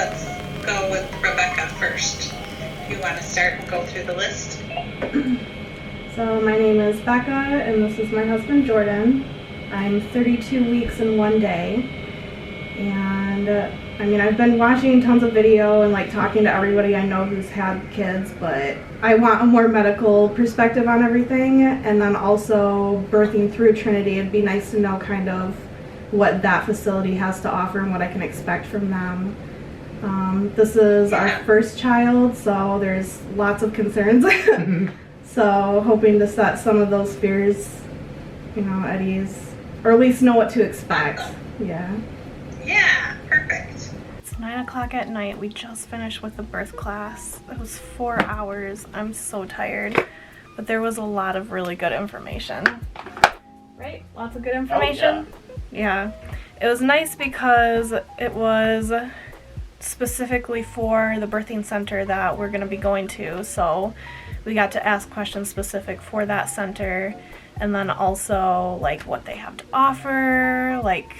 let's go with Rebecca first. You want to start and go through the list? So my name is Becca, and this is my husband Jordan. I'm 32 weeks and 1 day, and I've been watching tons of video and like talking to everybody I know who's had kids, but I want a more medical perspective on everything, and then also birthing through Trinity. It'd be nice to know kind of what that facility has to offer and what I can expect from them. This is our first child, so there's lots of concerns. So hoping to set some of those fears, at ease, or at least know what to expect. Yeah. Yeah, perfect. It's 9 o'clock at night. We just finished with the birth class. It was 4 hours. I'm so tired, but there was a lot of really good information. Right? Lots of good information. Oh, yeah. It was nice because it was specifically for the birthing center that we're going to be going to, so we got to ask questions specific for that center, and then also like what they have to offer, like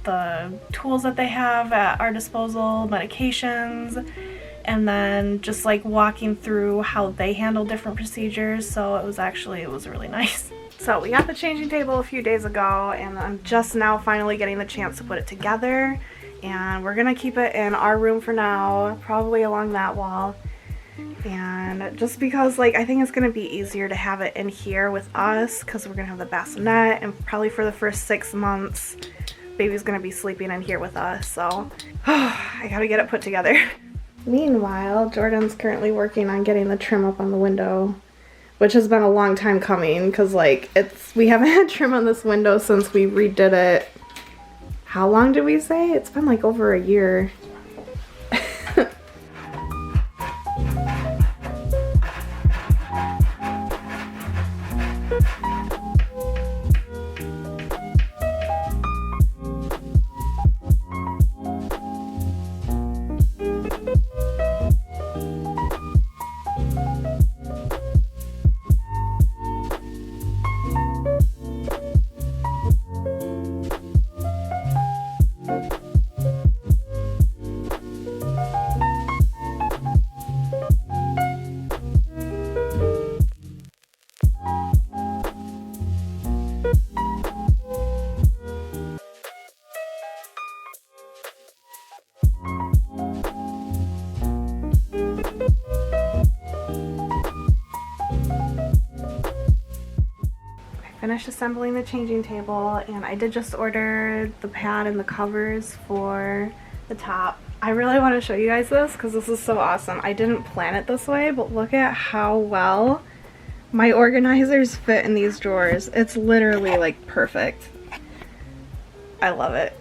the tools that they have at our disposal, medications, and then just like walking through how they handle different procedures. So it was really nice. So we got the changing table a few days ago, and I'm just now finally getting the chance to put it together. And we're gonna keep it in our room for now, probably along that wall. And just because I think it's gonna be easier to have it in here with us, because we're gonna have the bassinet, and probably for the first 6 months, baby's gonna be sleeping in here with us. So I gotta get it put together. Meanwhile, Jordan's currently working on getting the trim up on the window, which has been a long time coming, because we haven't had trim on this window since we redid it. How long did we say? It's been over a year. Finished assembling the changing table, and I did just order the pad and the covers for the top. I really want to show you guys this because this is so awesome. I didn't plan it this way, but look at how well my organizers fit in these drawers. It's literally perfect. I love it.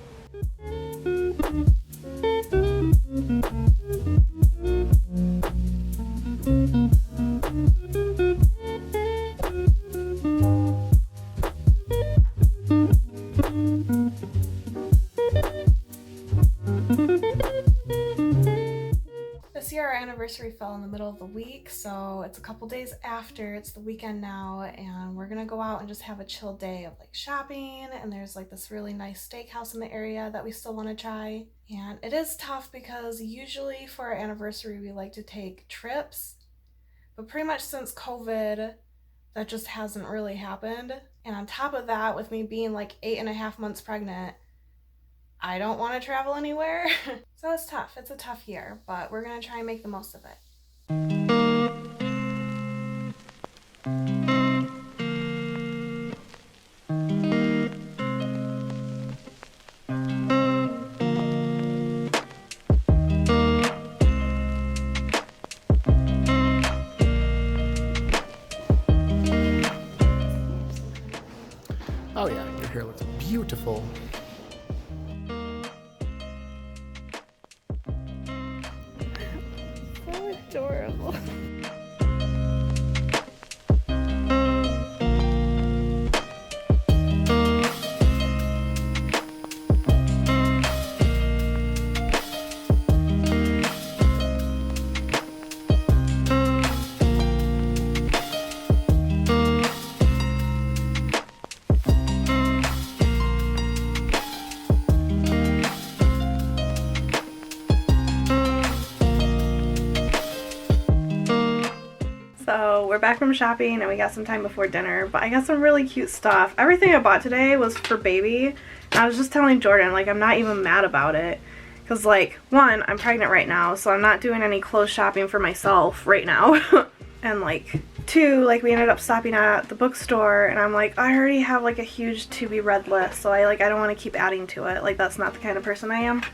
This year our anniversary fell in the middle of the week, so it's a couple days after. It's the weekend now, and we're gonna go out and just have a chill day of shopping, and there's this really nice steakhouse in the area that we still want to try. And it is tough because usually for our anniversary we like to take trips, but pretty much since COVID that just hasn't really happened. And on top of that, with me being 8.5 months pregnant, I don't want to travel anywhere. So it's tough. It's a tough year, but we're going to try and make the most of it. Oh yeah, your hair looks beautiful. So adorable. we're back from shopping and we got some time before dinner, but I got some really cute stuff. Everything I bought today was for baby. I was just telling Jordan, like, I'm not even mad about it. Because, like, one, I'm pregnant right now, so I'm not doing any clothes shopping for myself right now. And, like, two, like, we ended up stopping at the bookstore, and I'm like, I already have, like, a huge to-be-read list, so I don't want to keep adding to it. Like, that's not the kind of person I am.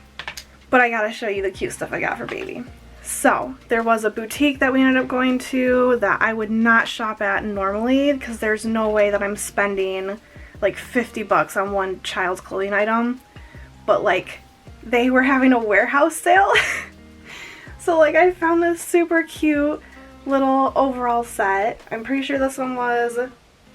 But I gotta show you the cute stuff I got for baby. So, there was a boutique that we ended up going to that I would not shop at normally, because there's no way that I'm spending, like, 50 bucks on one child's clothing item. But, like, they were having a warehouse sale. So, like, I found this super cute little overall set. I'm pretty sure this one was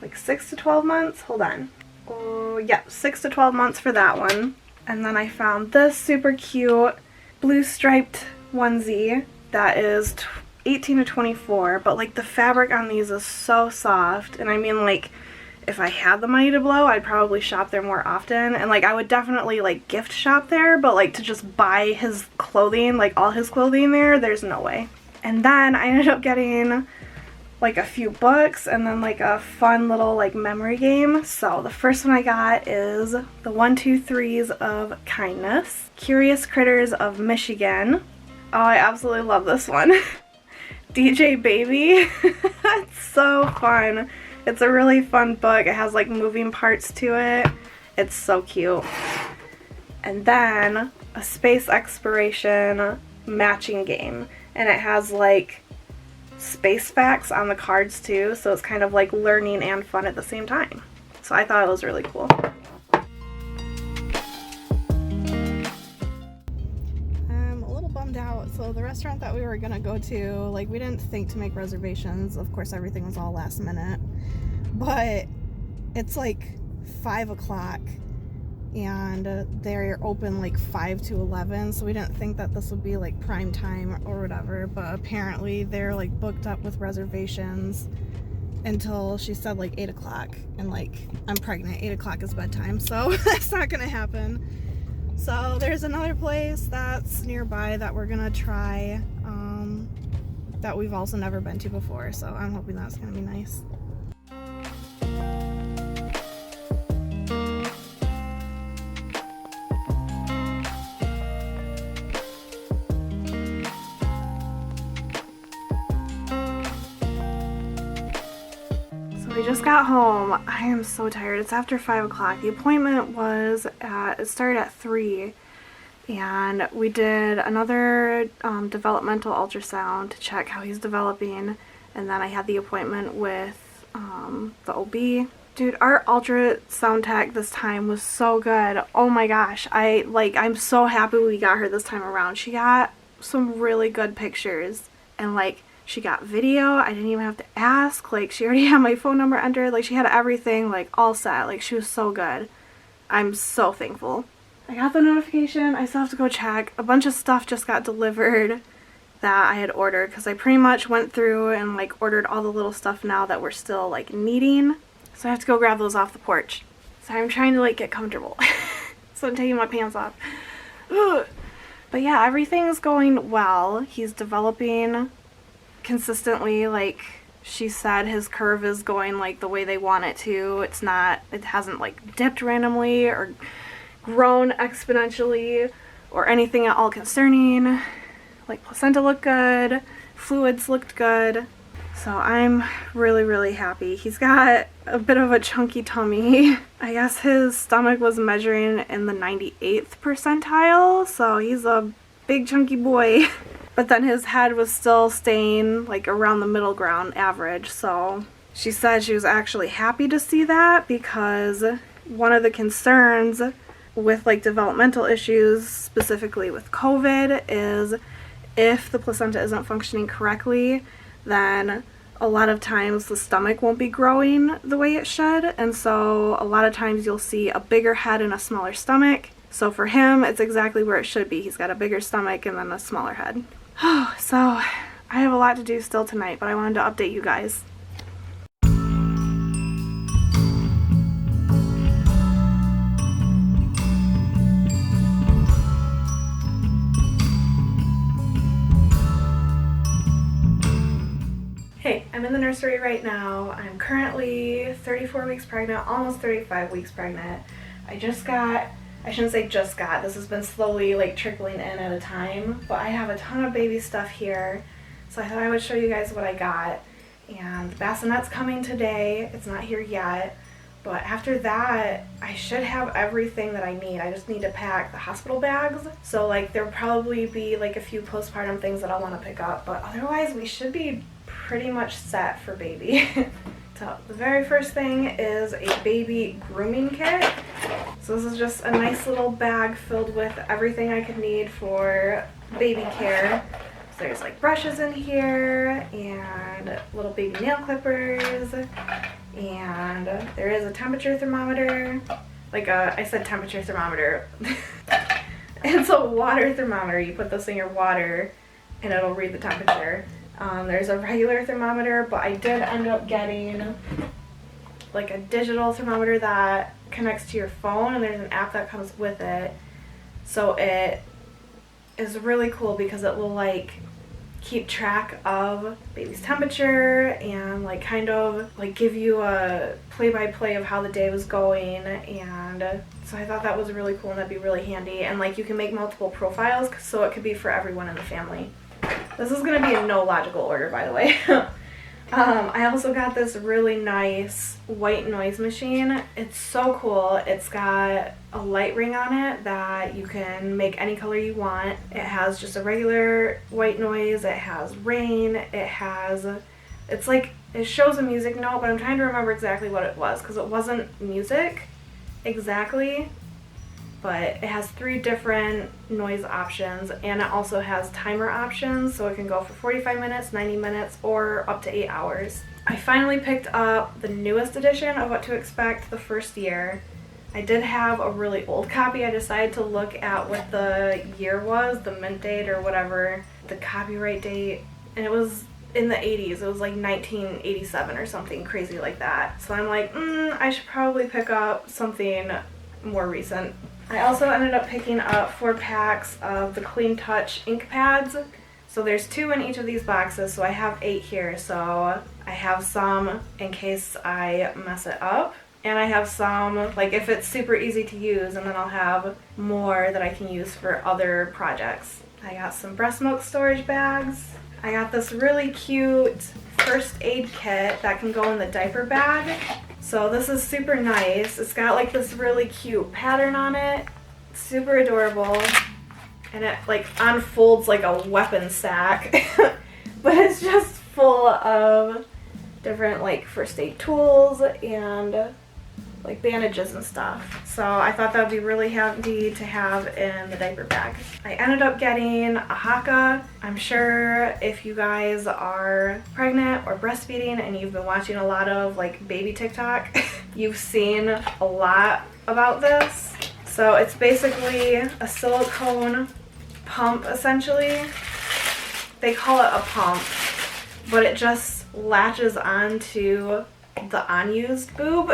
like 6 to 12 months. Hold on. Oh, yeah, 6 to 12 months for that one. And then I found this super cute blue striped onesie that is 18 to 24, but like the fabric on these is so soft. And I mean, like, if I had the money to blow, I'd probably shop there more often. And like, I would definitely like gift shop there, but like to just buy his clothing, like all his clothing there's no way. And then I ended up getting like a few books and then like a fun little like memory game. So the first one I got is the 1, 2, 3s of Kindness, Curious Critters of Michigan. Oh, I absolutely love this one. DJ Baby. It's so fun. It's a really fun book. It has like moving parts to it. It's so cute. And then a space exploration matching game. And it has like space facts on the cards too, so it's kind of like learning and fun at the same time. So I thought it was really cool. I'm a little bummed out. So the restaurant that we were gonna go to, like, we didn't think to make reservations. Of course, everything was all last minute. But it's like 5 o'clock and they're open like 5 to 11, so we didn't think that this would be like prime time or whatever, but apparently they're like booked up with reservations until she said like 8 o'clock, and like, I'm pregnant, 8 o'clock is bedtime, so that's not gonna happen. So there's another place that's nearby that we're gonna try, that we've also never been to before, so I'm hoping that's gonna be nice. We just got home. I am so tired. It's after 5 o'clock. The appointment was it started at 3, and we did another developmental ultrasound to check how he's developing, and then I had the appointment with the OB. Dude, our ultrasound tech this time was so good. Oh my gosh. I'm so happy we got her this time around. She got some really good pictures, and like, she got video. I didn't even have to ask. Like, she already had my phone number entered. Like, she had everything, like, all set. Like, she was so good. I'm so thankful. I got the notification. I still have to go check. A bunch of stuff just got delivered that I had ordered, because I pretty much went through and, like, ordered all the little stuff now that we're still, like, needing. So I have to go grab those off the porch. So I'm trying to, like, get comfortable. So I'm taking my pants off. Ugh. But yeah, everything's going well. He's developing consistently. Like she said, his curve is going like the way they want it to. It hasn't like dipped randomly or grown exponentially or anything at all concerning. Like, placenta looked good, fluids looked good, so I'm really, really happy. He's got a bit of a chunky tummy. I guess his stomach was measuring in the 98th percentile, so he's a big chunky boy. But then his head was still staying like around the middle ground average, so she said she was actually happy to see that, because one of the concerns with like developmental issues, specifically with COVID, is if the placenta isn't functioning correctly, then a lot of times the stomach won't be growing the way it should, and so a lot of times you'll see a bigger head and a smaller stomach. So for him, it's exactly where it should be. He's got a bigger stomach and then a smaller head. So I have a lot to do still tonight, but I wanted to update you guys. Hey, I'm in the nursery right now. I'm currently 34 weeks pregnant, almost 35 weeks pregnant. I shouldn't say just got, this has been slowly like trickling in at a time, but I have a ton of baby stuff here. So I thought I would show you guys what I got. And the bassinet's coming today. It's not here yet. But after that, I should have everything that I need. I just need to pack the hospital bags. So like there'll probably be like a few postpartum things that I'll want to pick up. But otherwise, we should be pretty much set for baby. So the very first thing is a baby grooming kit. So this is just a nice little bag filled with everything I could need for baby care. So there's like brushes in here and little baby nail clippers. And there is a temperature thermometer, I said temperature thermometer. It's a water thermometer. You put this in your water and it'll read the temperature. There's a regular thermometer, but I did end up getting like a digital thermometer that connects to your phone, and there's an app that comes with it. So it is really cool because it will like keep track of baby's temperature and like kind of like give you a play-by-play of how the day was going. And so I thought that was really cool and that'd be really handy. And like you can make multiple profiles, so it could be for everyone in the family. This is going to be in no logical order, by the way. I also got this really nice white noise machine. It's so cool. It's got a light ring on it that you can make any color you want. It has just a regular white noise. It has rain. It's like, it shows a music note, but I'm trying to remember exactly what it was because it wasn't music exactly. But it has 3 different noise options, and it also has timer options, so it can go for 45 minutes, 90 minutes, or up to 8 hours. I finally picked up the newest edition of What to Expect the first year. I did have a really old copy. I decided to look at what the year was, the mint date or whatever, the copyright date, and it was in the 80s. It was like 1987 or something crazy like that. So I'm like, I should probably pick up something more recent. I also ended up picking up 4 packs of the Clean Touch ink pads. So there's 2 in each of these boxes, so I have 8 here. So I have some in case I mess it up. And I have some, like if it's super easy to use, and then I'll have more that I can use for other projects. I got some breast milk storage bags. I got this really cute first aid kit that can go in the diaper bag. So this is super nice. It's got like this really cute pattern on it. Super adorable. And it like unfolds like a weapon sack. But it's just full of different like first aid tools and like bandages and stuff. So I thought that would be really handy to have in the diaper bag. I ended up getting a haka. I'm sure if you guys are pregnant or breastfeeding and you've been watching a lot of like baby TikTok, you've seen a lot about this. So it's basically a silicone pump essentially. They call it a pump, but it just latches onto the unused boob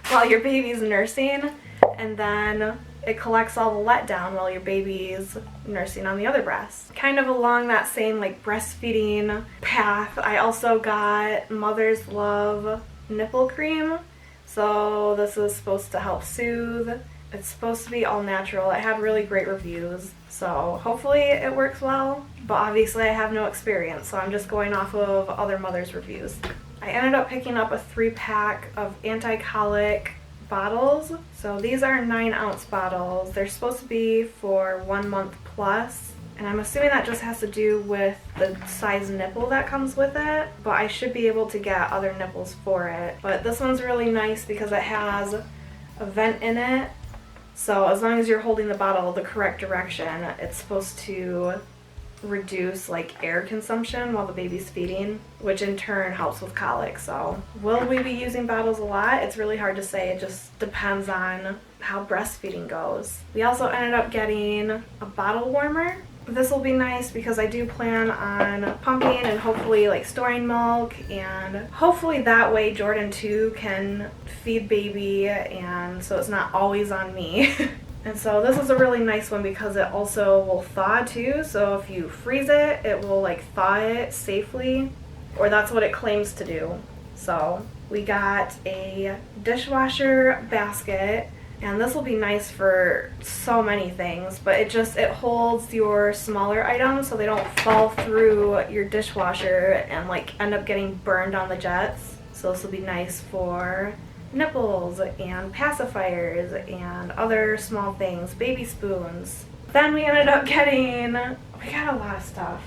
while your baby's nursing, and then it collects all the letdown while your baby's nursing on the other breast. Kind of along that same like breastfeeding path, I also got Mother's Love nipple cream. So this is supposed to help soothe. It's supposed to be all natural. It had really great reviews, so hopefully it works well. But obviously I have no experience, so I'm just going off of other mothers' reviews. I ended up picking up a 3-pack of anti-colic bottles. So these are 9-ounce bottles. They're supposed to be for 1 month plus. And I'm assuming that just has to do with the size nipple that comes with it. But I should be able to get other nipples for it. But this one's really nice because it has a vent in it. So as long as you're holding the bottle the correct direction, it's supposed to reduce like air consumption while the baby's feeding, which in turn helps with colic. So will we be using bottles a lot? It's really hard to say. It just depends on how breastfeeding goes. We also ended up getting a bottle warmer. This will be nice because I do plan on pumping and hopefully like storing milk, and hopefully that way Jordan too can feed baby, and so it's not always on me. And so this is a really nice one because it also will thaw too. So if you freeze it, it will like thaw it safely. or that's what it claims to do. So we got a dishwasher basket, and this will be nice for so many things, but it holds your smaller items so they don't fall through your dishwasher and like end up getting burned on the jets. So this will be nice for nipples and pacifiers and other small things, baby spoons. Then we ended up getting, we got a lot of stuff.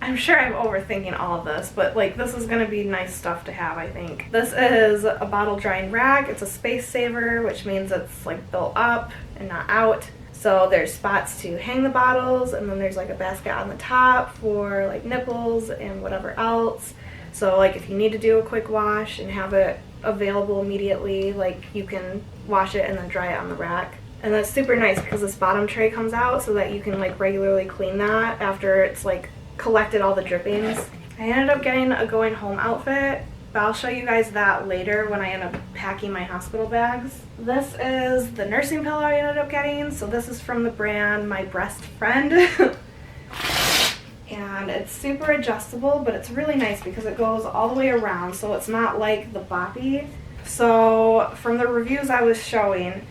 I'm sure I'm overthinking all of this, but like this is gonna be nice stuff to have, I think. This is a bottle drying rack. It's a space saver, which means it's like built up and not out. So there's spots to hang the bottles, and then there's like a basket on the top for like nipples and whatever else. So like if you need to do a quick wash and have it available immediately, like you can wash it and then dry it on the rack. And that's super nice because this bottom tray comes out so that you can like regularly clean that after it's like collected all the drippings. I ended up getting a going home outfit, but I'll show you guys that later when I end up packing my hospital bags. This is the nursing pillow I ended up getting. So this is from the brand My Breast Friend. And it's super adjustable, but it's really nice because it goes all the way around, so it's not like the boppy. So from the reviews I was showing,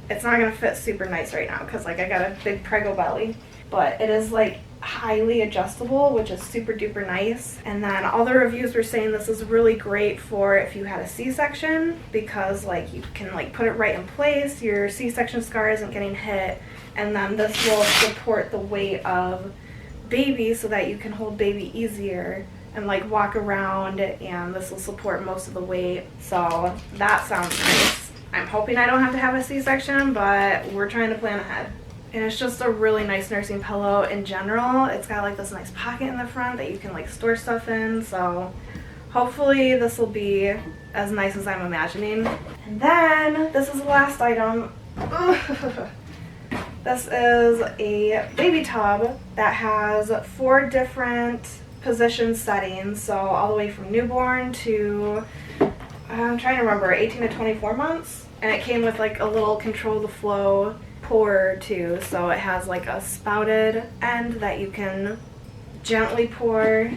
it's not gonna fit super nice right now because like I got a big prego belly, but it is like highly adjustable, which is super duper nice. And then all the reviews were saying this is really great for if you had a C-section because like you can like put it right in place, your C-section scar isn't getting hit, and then this will support the weight of baby so that you can hold baby easier and like walk around, and this will support most of the weight. So that sounds nice. I'm hoping I don't have to have a C-section, but we're trying to plan ahead. And it's just a really nice nursing pillow in general. It's got like this nice pocket in the front that you can like store stuff in. So hopefully this will be as nice as I'm imagining. And then this is the last item. This is a baby tub that has 4 different position settings. So all the way from newborn to, I'm trying to remember, 18 to 24 months. And it came with like a little control the flow pour too, so it has like a spouted end that you can gently pour.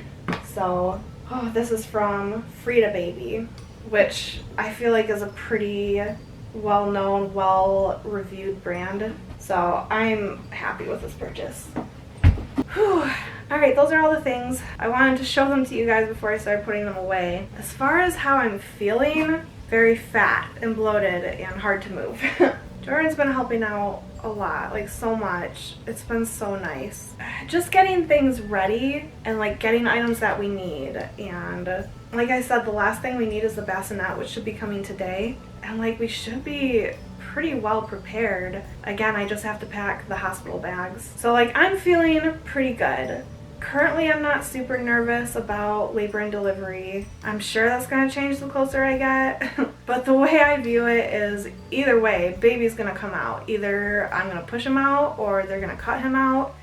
So this is from Frida Baby, which I feel like is a pretty well-known, well-reviewed brand, so I'm happy with this purchase. Alright, those are all the things. I wanted to show them to you guys before I started putting them away. As far as how I'm feeling, very fat and bloated and hard to move. Jordan's been helping out a lot, like so much. It's been so nice. Just getting things ready and like getting items that we need. And like I said, the last thing we need is the bassinet, which should be coming today. And like we should be pretty well prepared. Again, I just have to pack the hospital bags. So like I'm feeling pretty good. Currently, I'm not super nervous about labor and delivery. I'm sure that's going to change the closer I get. But the way I view it is either way, baby's going to come out. Either I'm going to push him out or they're going to cut him out.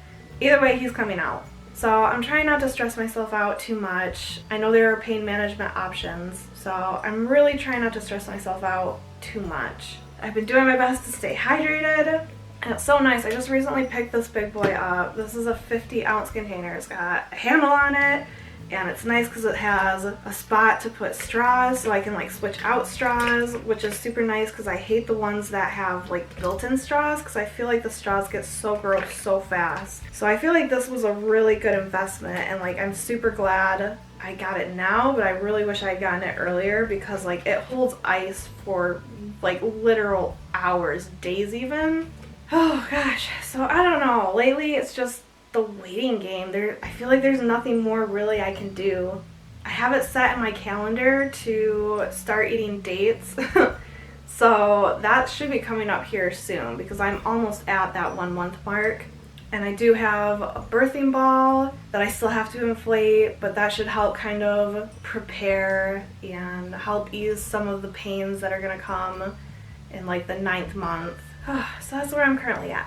Either way, he's coming out. So I'm trying not to stress myself out too much. I know there are pain management options, so I'm really trying not to stress myself out too much. I've been doing my best to stay hydrated. And it's so nice. I just recently picked this big boy up. This is a 50-ounce container. It's got a handle on it, and it's nice because it has a spot to put straws, so I can like switch out straws, which is super nice because I hate the ones that have like built-in straws because I feel like the straws get so gross so fast. So I feel like this was a really good investment, and like I'm super glad I got it now, but I really wish I had gotten it earlier because like it holds ice for like literal hours, days even. Oh gosh, so I don't know. Lately it's just the waiting game. I feel like there's nothing more really I can do. I have it set in my calendar to start eating dates. So that should be coming up here soon because I'm almost at that 1 month mark. And I do have a birthing ball that I still have to inflate, but that should help kind of prepare and help ease some of the pains that are gonna come in like the 9th month. So that's where I'm currently at.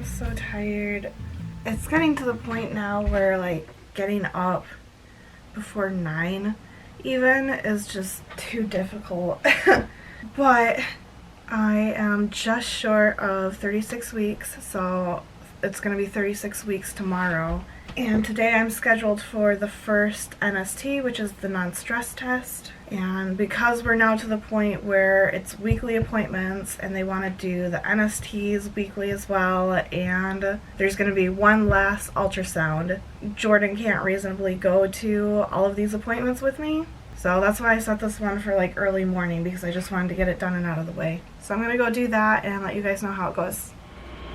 I'm so tired. It's getting to the point now where like getting up before 9 even is just too difficult. But I am just short of 36 weeks, so it's going to be 36 weeks tomorrow. And today I'm scheduled for the first NST, which is the non-stress test. And because we're now to the point where it's weekly appointments and they want to do the NSTs weekly as well, and there's going to be one last ultrasound, Jordan can't reasonably go to all of these appointments with me. So that's why I set this one for like early morning, because I just wanted to get it done and out of the way. So I'm going to go do that and let you guys know how it goes.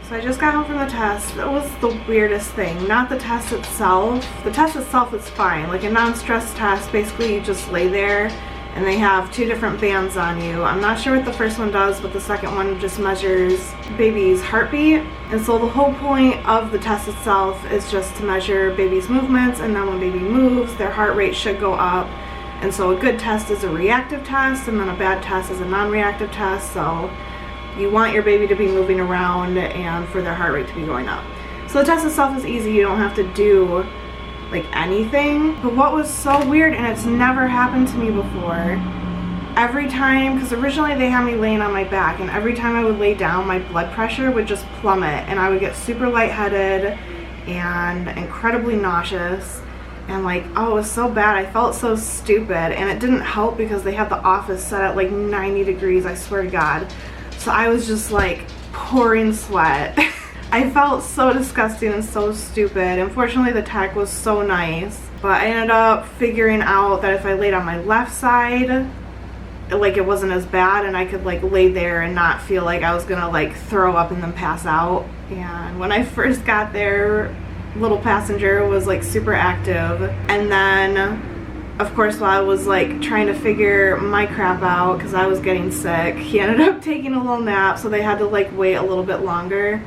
So I just got home from the test. That was the weirdest thing. Not the test itself. The test itself is fine. Like a non-stress test, basically you just lay there and they have 2 different bands on you. I'm not sure what the first one does, but the second one just measures baby's heartbeat. And so the whole point of the test itself is just to measure baby's movements, and then when baby moves, their heart rate should go up. And so a good test is a reactive test, and then a bad test is a non-reactive test. So you want your baby to be moving around and for their heart rate to be going up. So the test itself is easy. You don't have to do like anything. But what was so weird, and it's never happened to me before, every time, because originally they had me laying on my back, and every time I would lay down, my blood pressure would just plummet, and I would get super lightheaded and incredibly nauseous. And like, oh, it was so bad. I felt so stupid, and it didn't help because they had the office set at like 90 degrees, I swear to God. So I was just like pouring sweat. I felt so disgusting and so stupid. Unfortunately, the tech was so nice, but I ended up figuring out that if I laid on my left side, like it wasn't as bad, and I could like lay there and not feel like I was gonna like throw up and then pass out. And when I first got there, little passenger was like super active, and then of course while I was like trying to figure my crap out because I was getting sick, he ended up taking a little nap, so they had to like wait a little bit longer.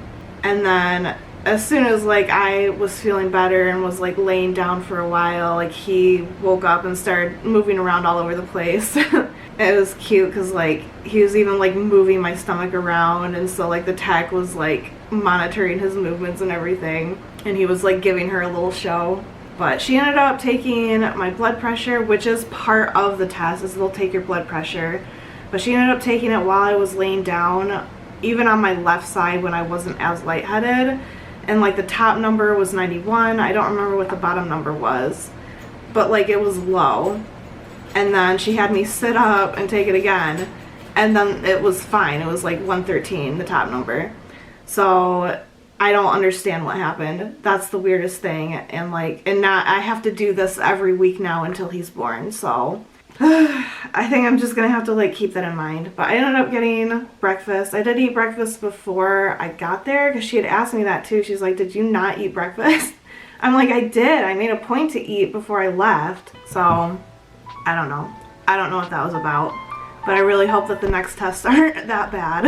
And then as soon as like I was feeling better and was like laying down for a while, like he woke up and started moving around all over the place. It was cute because like he was even like moving my stomach around, and so like the tech was like monitoring his movements and everything, and he was like giving her a little show. But she ended up taking my blood pressure, which is part of the test, is they'll take your blood pressure. But she ended up taking it while I was laying down, even on my left side when I wasn't as lightheaded. And like the top number was 91. I don't remember what the bottom number was, but like it was low. And then she had me sit up and take it again, and then it was fine. It was like 113, the top number. So I don't understand what happened. That's the weirdest thing. And like, and now I have to do this every week now until he's born. So I think I'm just gonna have to like keep that in mind. But I ended up getting breakfast. I did eat breakfast before I got there, because she had asked me that too. She's like, did you not eat breakfast? I'm like, I did. I made a point to eat before I left. So I don't know. I don't know what that was about. But I really hope that the next tests aren't that bad.